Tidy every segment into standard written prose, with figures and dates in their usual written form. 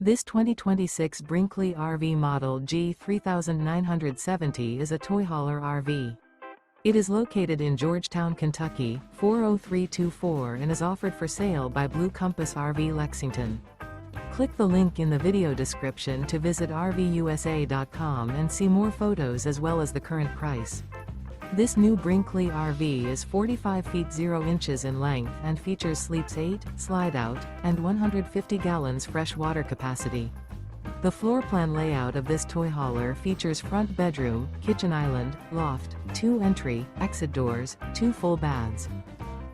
This 2026 Brinkley RV Model G 3970 is a toy hauler RV. It is located in Georgetown, Kentucky, 40324 and is offered for sale by Blue Compass RV Lexington. Click the link in the video description to visit RVUSA.com and see more photos as well as the current price. This new Brinkley RV is 45 feet 0 inches in length and features sleeps 8, slide-out, and 150 gallons fresh water capacity. The floor plan layout of this toy hauler features front bedroom, kitchen island, loft, 2 entry, exit doors, 2 full baths.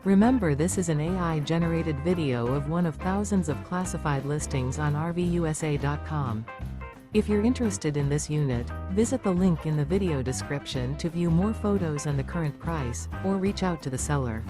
Remember, this is an AI-generated video of one of thousands of classified listings on RVUSA.com. If you're interested in this unit, visit the link in the video description to view more photos and the current price, or reach out to the seller.